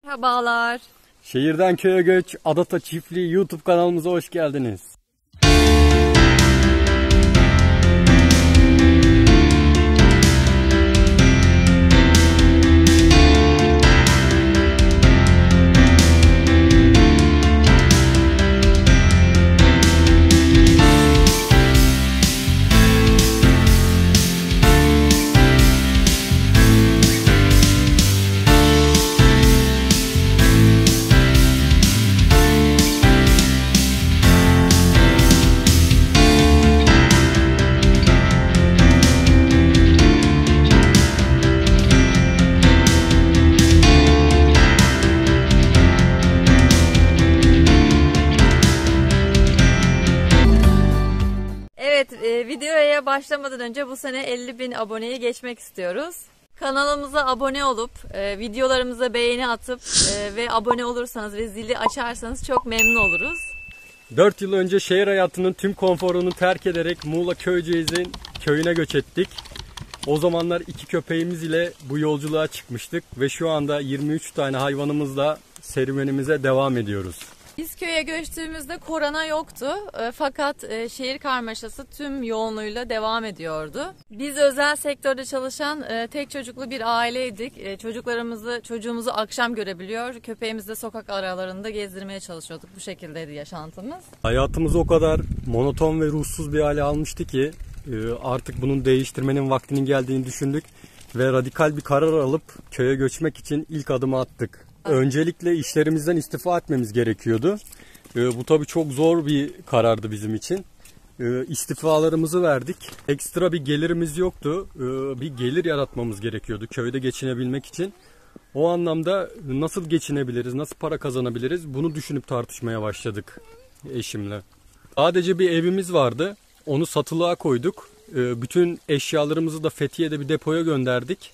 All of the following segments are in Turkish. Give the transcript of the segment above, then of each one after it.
Merhabalar. Şehirden köye göç Adata Çiftliği YouTube kanalımıza hoş geldiniz. Videoya başlamadan önce bu sene 50.000 aboneyi geçmek istiyoruz. Kanalımıza abone olup, videolarımıza beğeni atıp ve abone olursanız ve zili açarsanız çok memnun oluruz. 4 yıl önce şehir hayatının tüm konforunu terk ederek Muğla Köyceğiz'in köyüne göç ettik. O zamanlar 2 köpeğimiz ile bu yolculuğa çıkmıştık ve şu anda 23 tane hayvanımızla serüvenimize devam ediyoruz. Biz köye göçtüğümüzde korona yoktu fakat şehir karmaşası tüm yoğunluğuyla devam ediyordu. Biz özel sektörde çalışan tek çocuklu bir aileydik. Çocuğumuzu akşam görebiliyor, köpeğimizi de sokak aralarında gezdirmeye çalışıyorduk. Bu şekildeydi yaşantımız. Hayatımız o kadar monoton ve ruhsuz bir hale almıştı ki artık bunun değiştirmenin vaktinin geldiğini düşündük ve radikal bir karar alıp köye göçmek için ilk adımı attık. Öncelikle işlerimizden istifa etmemiz gerekiyordu. Bu tabii çok zor bir karardı bizim için. İstifalarımızı verdik. Ekstra bir gelirimiz yoktu. Bir gelir yaratmamız gerekiyordu köyde geçinebilmek için. O anlamda nasıl geçinebiliriz, nasıl para kazanabiliriz bunu düşünüp tartışmaya başladık eşimle. Sadece bir evimiz vardı. Onu satılığa koyduk. Bütün eşyalarımızı da Fethiye'de bir depoya gönderdik.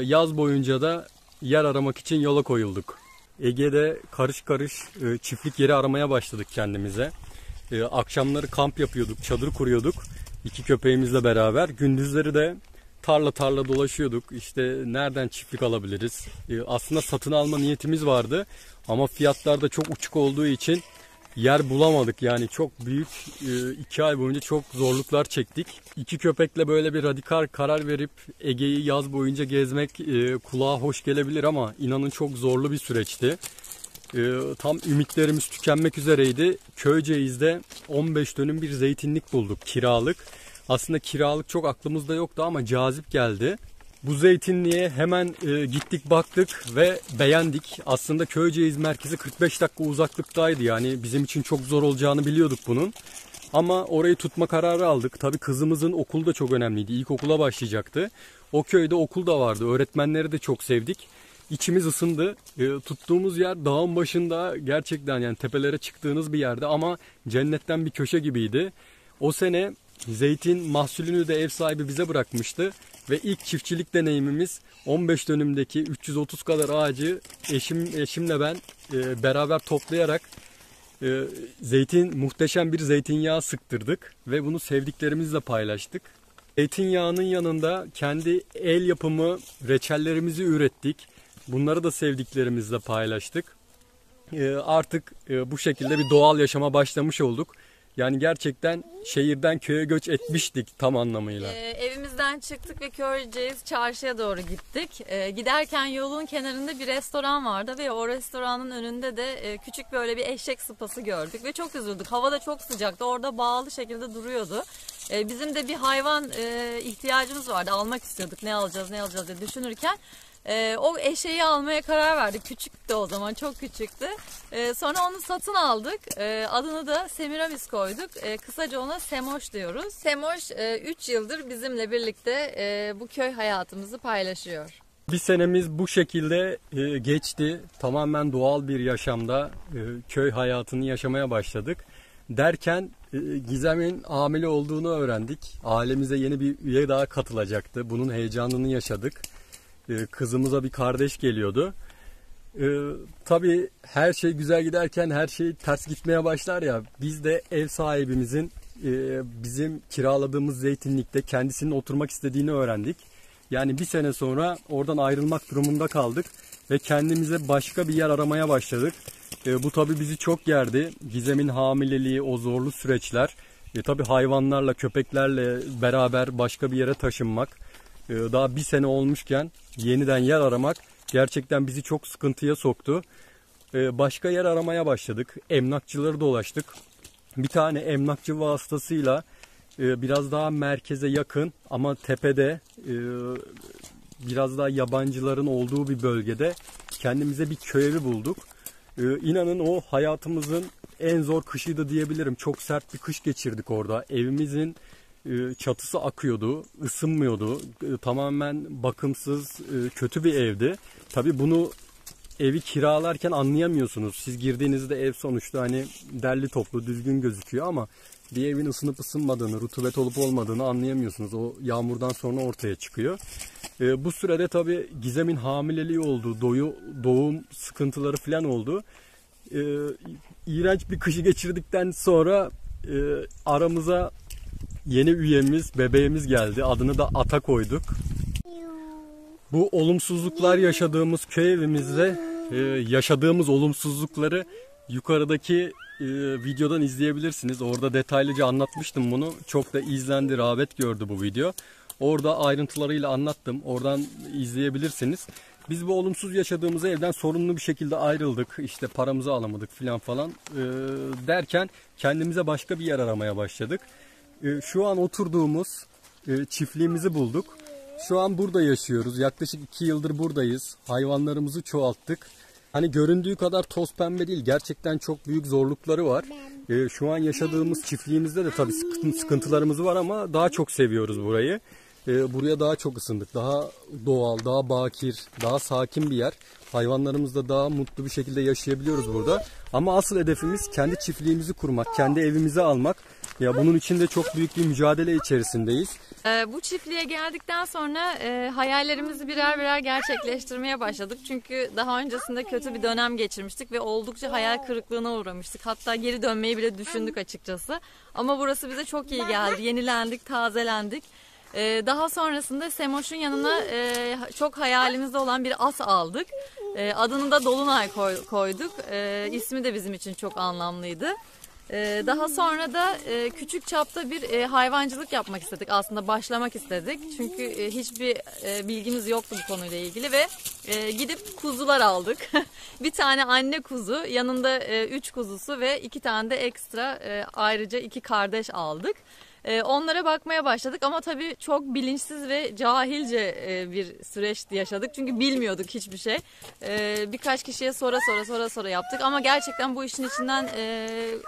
Yaz boyunca da yer aramak için yola koyulduk. Ege'de karış karış çiftlik yeri aramaya başladık kendimize. Akşamları kamp yapıyorduk, çadır kuruyorduk 2 köpeğimizle beraber. Gündüzleri de tarla dolaşıyorduk. İşte nereden çiftlik alabiliriz? Aslında satın alma niyetimiz vardı ama fiyatlar da çok uçuk olduğu için yer bulamadık. Yani çok büyük 2 ay boyunca çok zorluklar çektik. 2 köpekle böyle bir radikal karar verip Ege'yi yaz boyunca gezmek kulağa hoş gelebilir ama inanın çok zorlu bir süreçti. Tam ümitlerimiz tükenmek üzereydi. Köyceğiz'de 15 dönüm bir zeytinlik bulduk kiralık. Aslında kiralık çok aklımızda yoktu ama cazip geldi. Bu zeytinliğe hemen gittik baktık ve beğendik. Aslında Köyceğiz merkezi 45 dakika uzaklıktaydı. Yani bizim için çok zor olacağını biliyorduk bunun. Ama orayı tutma kararı aldık. Tabii kızımızın okulu da çok önemliydi. İlkokula başlayacaktı. O köyde okul da vardı. Öğretmenleri de çok sevdik. İçimiz ısındı. Tuttuğumuz yer dağın başında, gerçekten yani tepelere çıktığınız bir yerde ama cennetten bir köşe gibiydi. O sene zeytin mahsulünü de ev sahibi bize bırakmıştı. Ve ilk çiftçilik deneyimimiz 15 dönümdeki 330 kadar ağacı eşimle ben beraber toplayarak muhteşem bir zeytinyağı sıktırdık ve bunu sevdiklerimizle paylaştık. Zeytinyağının yanında kendi el yapımı reçellerimizi ürettik. Bunları da sevdiklerimizle paylaştık. Artık bu şekilde bir doğal yaşama başlamış olduk. Yani gerçekten şehirden köye göç etmiştik tam anlamıyla. Evimizden çıktık ve Köyceğiz çarşıya doğru gittik. Giderken yolun kenarında bir restoran vardı ve o restoranın önünde de küçük böyle bir eşek sıpası gördük ve çok üzüldük. Hava da çok sıcaktı. Orada bağlı şekilde duruyordu. Bizim de bir hayvan ihtiyacımız vardı. Almak istiyorduk. Ne alacağız diye düşünürken o eşeği almaya karar verdik. Küçüktü o zaman, çok küçüktü. Sonra onu satın aldık. Adını da Semiramis koyduk. Kısaca ona Semoş diyoruz. Semoş 3 yıldır bizimle birlikte bu köy hayatımızı paylaşıyor. Bir senemiz bu şekilde geçti. Tamamen doğal bir yaşamda köy hayatını yaşamaya başladık. Derken Gizem'in hamile olduğunu öğrendik. Ailemize yeni bir üye daha katılacaktı. Bunun heyecanını yaşadık. Kızımıza bir kardeş geliyordu. Tabii her şey güzel giderken her şey ters gitmeye başlar ya. Biz de ev sahibimizin bizim kiraladığımız zeytinlikte kendisinin oturmak istediğini öğrendik. Yani bir sene sonra oradan ayrılmak durumunda kaldık. ve kendimize başka bir yer aramaya başladık. Bu tabii bizi çok gerdi. Gizem'in hamileliği, o zorlu süreçler. Tabii hayvanlarla, köpeklerle beraber başka bir yere taşınmak. Daha bir sene olmuşken yeniden yer aramak gerçekten bizi çok sıkıntıya soktu. Başka yer aramaya başladık. Emlakçıları dolaştık. Bir tane emlakçı vasıtasıyla biraz daha merkeze yakın ama tepede biraz daha yabancıların olduğu bir bölgede kendimize bir köy evi bulduk. İnanın o hayatımızın en zor kışıydı diyebilirim. Çok sert bir kış geçirdik orada. Evimizin çatısı akıyordu, ısınmıyordu. Tamamen bakımsız, kötü bir evdi. Tabii bunu evi kiralarken anlayamıyorsunuz. Siz girdiğinizde ev sonuçta hani derli toplu, düzgün gözüküyor ama bir evin ısınıp ısınmadığını, rutubet olup olmadığını anlayamıyorsunuz. O yağmurdan sonra ortaya çıkıyor. Bu sürede tabii Gizem'in hamileliği oldu, doğum sıkıntıları falan oldu. İğrenç bir kışı geçirdikten sonra aramıza yeni üyemiz, bebeğimiz geldi. Adını da Ata koyduk. Bu olumsuzluklar yaşadığımız köy evimizde yaşadığımız olumsuzlukları yukarıdaki videodan izleyebilirsiniz. Orada detaylıca anlatmıştım bunu. Çok da izlendi, rağbet gördü bu video. Orada ayrıntılarıyla anlattım. Oradan izleyebilirsiniz. Biz bu olumsuz yaşadığımız evden sorunlu bir şekilde ayrıldık. İşte paramızı alamadık falan derken kendimize başka bir yer aramaya başladık. Şu an oturduğumuz çiftliğimizi bulduk. Şu an burada yaşıyoruz. Yaklaşık 2 yıldır buradayız. Hayvanlarımızı çoğalttık. Hani göründüğü kadar toz pembe değil. Gerçekten çok büyük zorlukları var. Şu an yaşadığımız çiftliğimizde de tabii sıkıntılarımız var ama daha çok seviyoruz burayı. Buraya daha çok ısındık. Daha doğal, daha bakir, daha sakin bir yer. Hayvanlarımızla daha mutlu bir şekilde yaşayabiliyoruz burada. Ama asıl hedefimiz kendi çiftliğimizi kurmak, kendi evimizi almak. Ya bunun için de çok büyük bir mücadele içerisindeyiz. Bu çiftliğe geldikten sonra hayallerimizi birer birer gerçekleştirmeye başladık. Çünkü daha öncesinde kötü bir dönem geçirmiştik ve oldukça hayal kırıklığına uğramıştık. Hatta geri dönmeyi bile düşündük açıkçası. Ama burası bize çok iyi geldi. Yenilendik, tazelendik. Daha sonrasında Semoş'un yanına çok hayalimizde olan bir at aldık. Adını da Dolunay koyduk. İsmi de bizim için çok anlamlıydı. Daha sonra da küçük çapta bir hayvancılık yapmak istedik. Aslında başlamak istedik. Çünkü hiçbir bilgimiz yoktu bu konuyla ilgili ve gidip kuzular aldık. Bir tane anne kuzu, yanında 3 kuzusu ve 2 tane de ekstra ayrıca 2 kardeş aldık. Onlara bakmaya başladık ama tabii çok bilinçsiz ve cahilce bir süreç yaşadık. Çünkü bilmiyorduk hiçbir şey. Birkaç kişiye sonra yaptık ama gerçekten bu işin içinden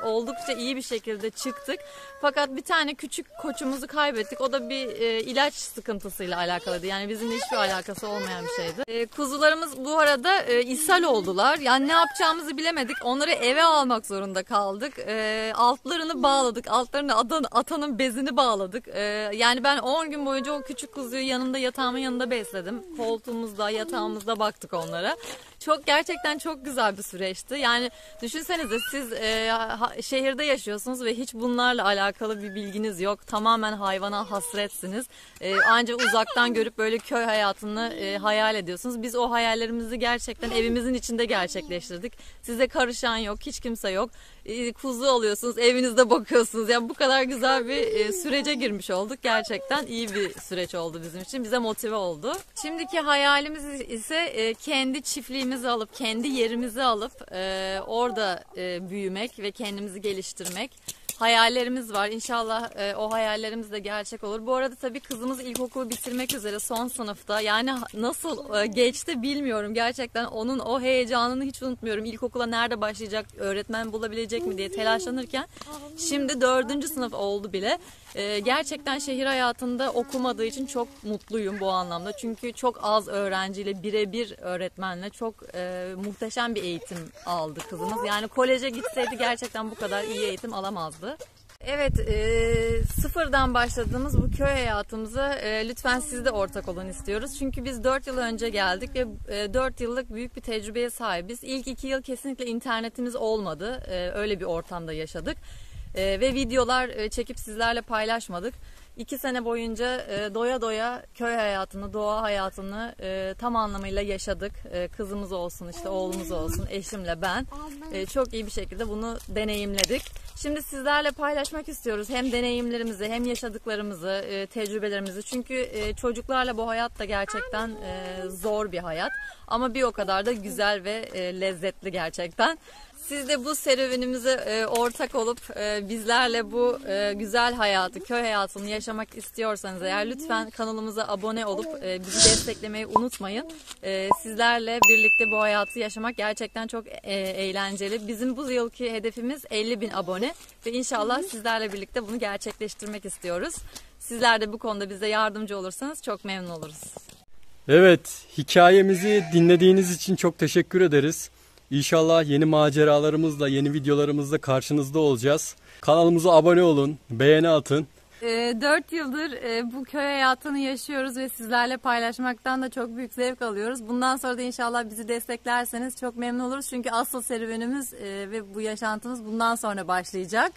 oldukça iyi bir şekilde çıktık. Fakat bir tane küçük koçumuzu kaybettik. O da bir ilaç sıkıntısıyla alakalıydı. Yani bizimle hiçbir alakası olmayan bir şeydi. Kuzularımız bu arada ishal oldular. Yani ne yapacağımızı bilemedik. Onları eve almak zorunda kaldık. Altlarını bağladık. Altlarını atanın bezini bağladık. Yani ben 10 gün boyunca o küçük kuzuyu yatağımın yanında besledim. Koltuğumuzda, yatağımızda baktık onlara. Gerçekten çok güzel bir süreçti. Yani düşünsenize siz şehirde yaşıyorsunuz ve hiç bunlarla alakalı bir bilginiz yok. Tamamen hayvana hasretsiniz. Ancak uzaktan görüp böyle köy hayatını hayal ediyorsunuz. Biz o hayallerimizi gerçekten evimizin içinde gerçekleştirdik. Size karışan yok, hiç kimse yok. Kuzu alıyorsunuz, evinizde bakıyorsunuz. Yani bu kadar güzel bir sürece girmiş olduk. Gerçekten iyi bir süreç oldu bizim için. Bize motive oldu. Şimdiki hayalimiz ise kendi çiftliğimizi alıp, kendi yerimizi alıp orada büyümek ve kendimizi geliştirmek. Hayallerimiz var. İnşallah o hayallerimiz de gerçek olur. Bu arada tabii kızımız ilkokulu bitirmek üzere, son sınıfta. Yani nasıl geçti bilmiyorum. Gerçekten onun o heyecanını hiç unutmuyorum. İlkokula nerede başlayacak, öğretmen bulabilecek mi diye telaşlanırken şimdi 4. sınıf oldu bile. Gerçekten şehir hayatında okumadığı için çok mutluyum bu anlamda. Çünkü çok az öğrenciyle, birebir öğretmenle çok muhteşem bir eğitim aldı kızımız. Yani koleje gitseydi gerçekten bu kadar iyi eğitim alamazdı. Evet, sıfırdan başladığımız bu köy hayatımıza lütfen siz de ortak olun istiyoruz. Çünkü biz 4 yıl önce geldik ve 4 yıllık büyük bir tecrübeye sahibiz. İlk 2 yıl kesinlikle internetimiz olmadı. Öyle bir ortamda yaşadık. Ve videolar çekip sizlerle paylaşmadık. 2 sene boyunca doya doya köy hayatını, doğa hayatını tam anlamıyla yaşadık. Kızımız olsun, işte oğlumuz olsun, eşimle ben. Çok iyi bir şekilde bunu deneyimledik. Şimdi sizlerle paylaşmak istiyoruz hem deneyimlerimizi hem yaşadıklarımızı, tecrübelerimizi. Çünkü çocuklarla bu hayat da gerçekten zor bir hayat. Ama bir o kadar da güzel ve lezzetli gerçekten. Siz de bu serüvenimize ortak olup bizlerle bu güzel hayatı, köy hayatını yaşamak istiyorsanız eğer lütfen kanalımıza abone olup bizi desteklemeyi unutmayın. Sizlerle birlikte bu hayatı yaşamak gerçekten çok eğlenceli. Bizim bu yılki hedefimiz 50.000 abone ve inşallah sizlerle birlikte bunu gerçekleştirmek istiyoruz. Sizler de bu konuda bize yardımcı olursanız çok memnun oluruz. Evet, hikayemizi dinlediğiniz için çok teşekkür ederiz. İnşallah yeni maceralarımızla, yeni videolarımızla karşınızda olacağız. Kanalımıza abone olun, beğeni atın. 4 yıldır bu köy hayatını yaşıyoruz ve sizlerle paylaşmaktan da çok büyük zevk alıyoruz. Bundan sonra da inşallah bizi desteklerseniz çok memnun oluruz. Çünkü asıl serüvenimiz ve bu yaşantımız bundan sonra başlayacak.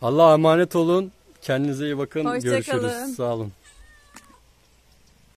Allah'a emanet olun. Kendinize iyi bakın. Hoşça Görüşürüz. kalın. Sağ olun.